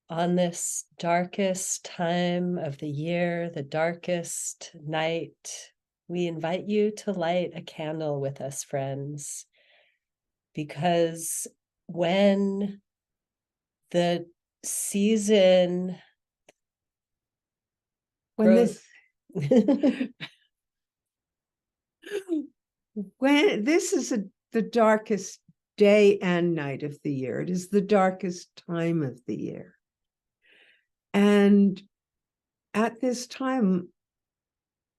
On this darkest time of the year, the darkest night, we invite you to light a candle with us, friends, because when the season When grows, this when this is the darkest day and night of the year. It is the darkest time of the year. And at this time,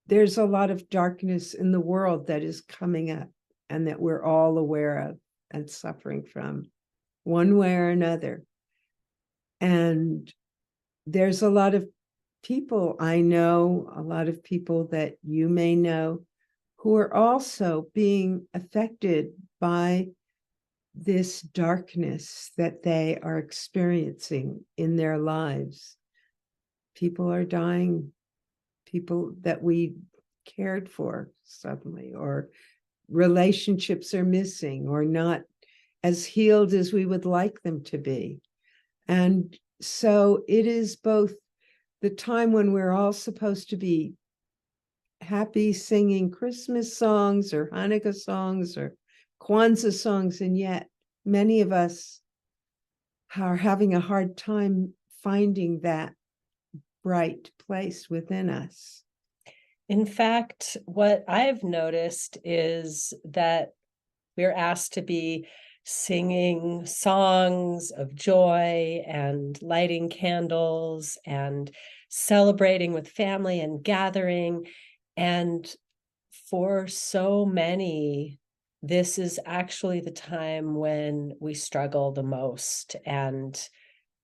there's a lot of darkness in the world that is coming up and that we're all aware of and suffering from one way or another. And there's a lot of people I know, a lot of people that you may know, who are also being affected by this darkness that they are experiencing in their lives. People are dying, people that we cared for suddenly, or relationships are missing or not as healed as we would like them to be. And so it is both the time when we're all supposed to be happy singing Christmas songs or Hanukkah songs or Kwanzaa songs, and yet many of us are having a hard time finding that bright place within us. in fact, what I've noticed is that we're asked to be singing songs of joy and lighting candles and celebrating with family and gathering. And for so many, this is actually the time when we struggle the most, and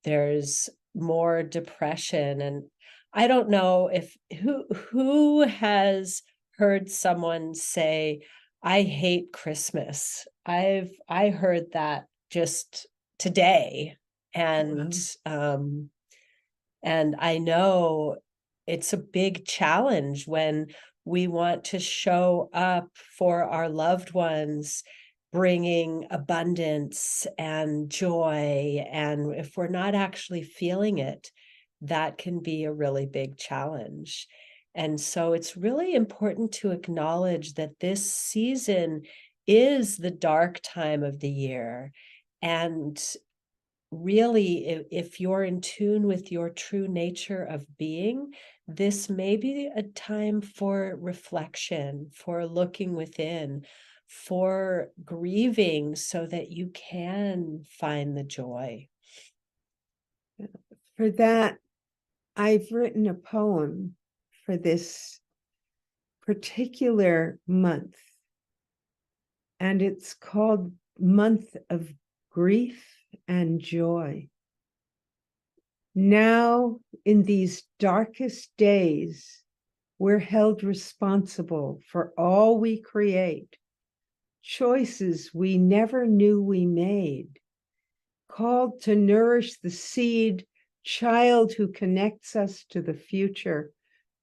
there's more depression. And I don't know if who has heard someone say, I hate Christmas. I heard that just today. And and I know it's a big challenge when we want to show up for our loved ones, bringing abundance and joy. And if we're not actually feeling it, that can be a really big challenge. And so it's really important to acknowledge that this season is the dark time of the year. And really, if you're in tune with your true nature of being, this may be a time for reflection, for looking within, for grieving so that you can find the joy. For that, I've written a poem for this particular month, and it's called Month of Grief and Joy. Now, in these darkest days, we're held responsible for all we create, choices we never knew we made, called to nourish the seed child who connects us to the future,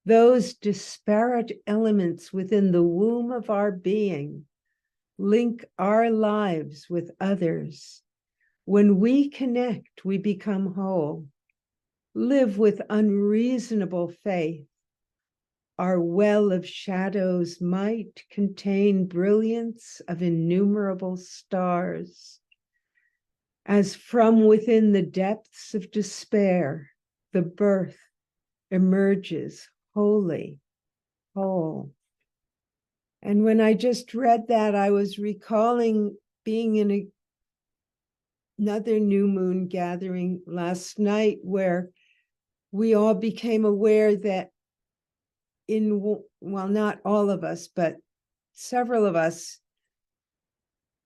those disparate elements within the womb of our being link our lives with others. When we connect, we become whole. Live with unreasonable faith. Our well of shadows might contain brilliance of innumerable stars. As from within the depths of despair, the birth emerges wholly, whole. And when I just read that, I was recalling being in another new moon gathering last night where we all became aware that well, not all of us, but several of us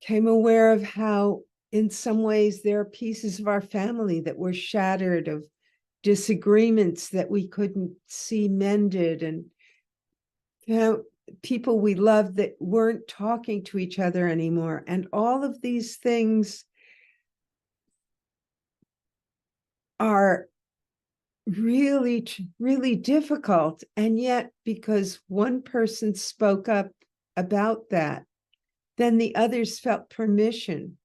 came aware of how in some ways there are pieces of our family that were shattered, of disagreements that we couldn't see mended, and people we loved that weren't talking to each other anymore. And all of these things are really, really difficult. And yet, because one person spoke up about that, then the others felt permission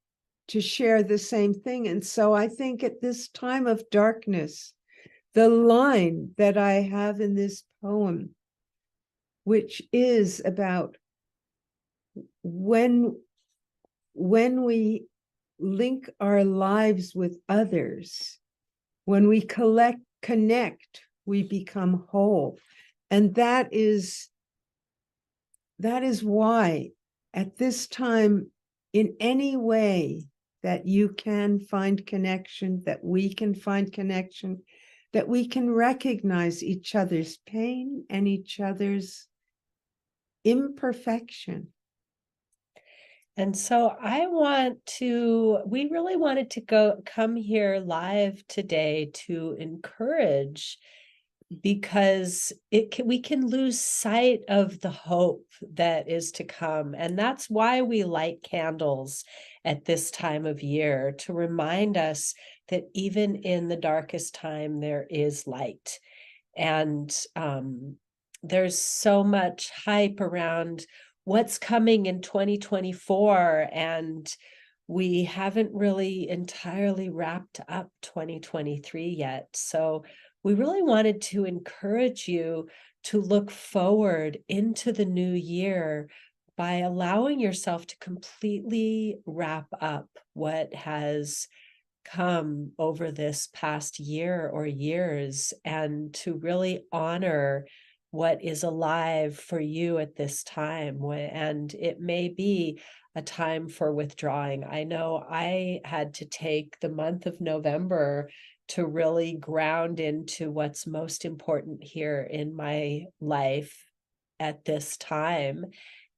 to share the same thing. And so I think at this time of darkness, the line that I have in this poem, which is about when we link our lives with others, when we connect, we become whole. And that is why at this time, in any way that you can find connection, that we can find connection, that we can recognize each other's pain and each other's imperfection. And so we really wanted to come here live today to encourage, because we can lose sight of the hope that is to come. And that's why we light candles at this time of year, to remind us that even in the darkest time, there is light. And there's so much hype around what's coming in 2024, and we haven't really entirely wrapped up 2023 yet. So we really wanted to encourage you to look forward into the new year by allowing yourself to completely wrap up what has come over this past year or years, and to really honor what is alive for you at this time. And it may be a time for withdrawing. I know I had to take the month of November to really ground into what's most important here in my life at this time.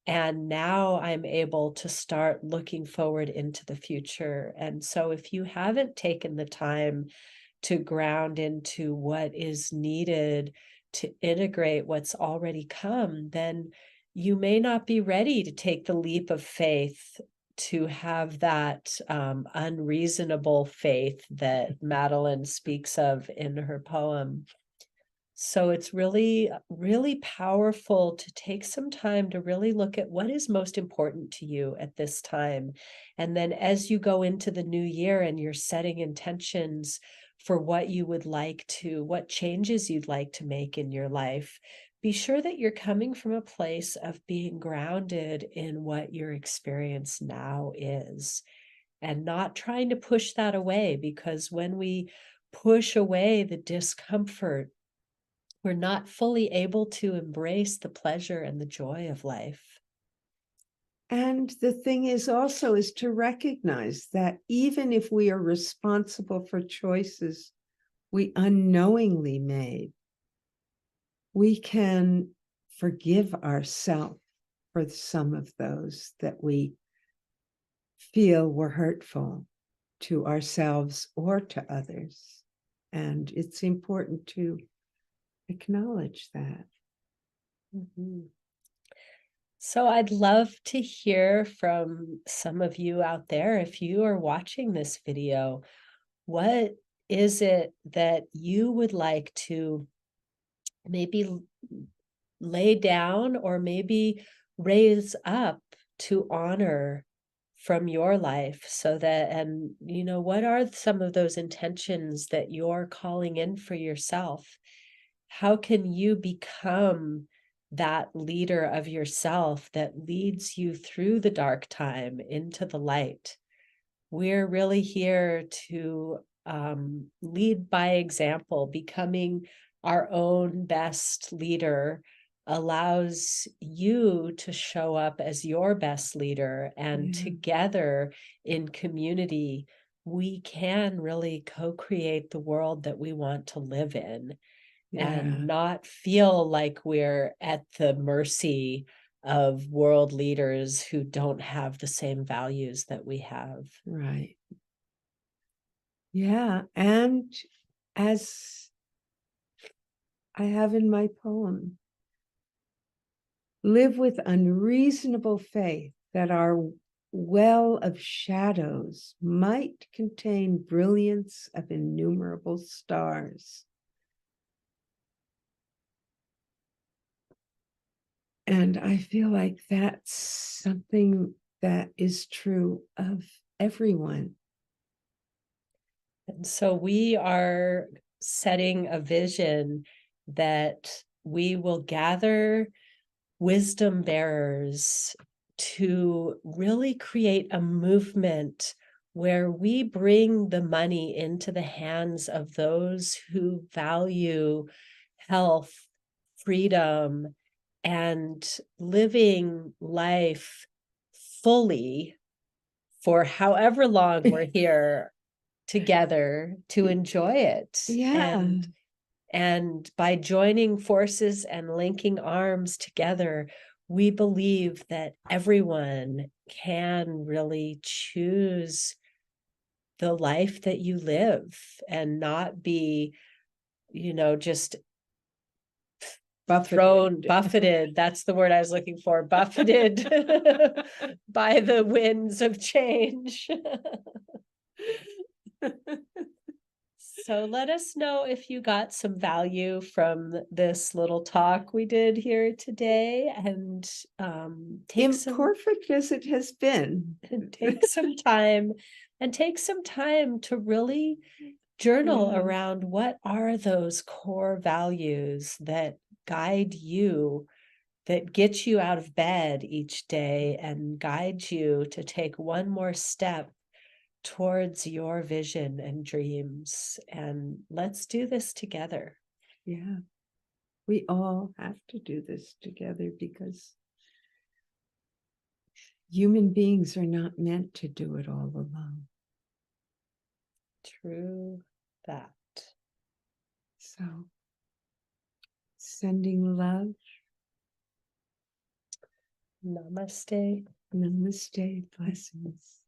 And now I'm able to start looking forward into the future. And so if you haven't taken the time to ground into what is needed to integrate what's already come, then you may not be ready to take the leap of faith, to have that unreasonable faith that Madeline speaks of in her poem. So it's really, really powerful to take some time to really look at what is most important to you at this time. And then as you go into the new year and you're setting intentions for what you would like to, what changes you'd like to make in your life, be sure that you're coming from a place of being grounded in what your experience now is, and not trying to push that away, because when we push away the discomfort, we're not fully able to embrace the pleasure and the joy of life. And the thing is also is to recognize that even if we are responsible for choices we unknowingly made, we can forgive ourselves for some of those that we feel were hurtful to ourselves or to others. And it's important to acknowledge that. Mm-hmm. So I'd love to hear from some of you out there. If you are watching this video, what is it that you would like to maybe lay down or maybe raise up to honor from your life? So that, and what are some of those intentions that you're calling in for yourself? How can you become that leader of yourself that leads you through the dark time into the light? We're really here to lead by example. Becoming our own best leader allows you to show up as your best leader, and together in community, we can really co-create the world that we want to live in, and not feel like we're at the mercy of world leaders who don't have the same values that we have. Right. Yeah. And as I have in my poem, live with unreasonable faith that our well of shadows might contain brilliance of innumerable stars. And I feel like that's something that is true of everyone. And so we are setting a vision that we will gather wisdom bearers to really create a movement where we bring the money into the hands of those who value health, freedom, and living life fully for however long we're here together to enjoy it. Yeah. And by joining forces and linking arms together, we believe that everyone can really choose the life that you live and not be, just buffeted. That's the word I was looking for, buffeted by the winds of change. So let us know if you got some value from this little talk we did here today, and imperfect as it has been. Take some time to really journal around what are those core values that guide you, that get you out of bed each day and guide you to take one more step towards your vision and dreams. And let's do this together. Yeah, we all have to do this together because human beings are not meant to do it all alone. True that. So, sending love. Namaste. Namaste. Blessings.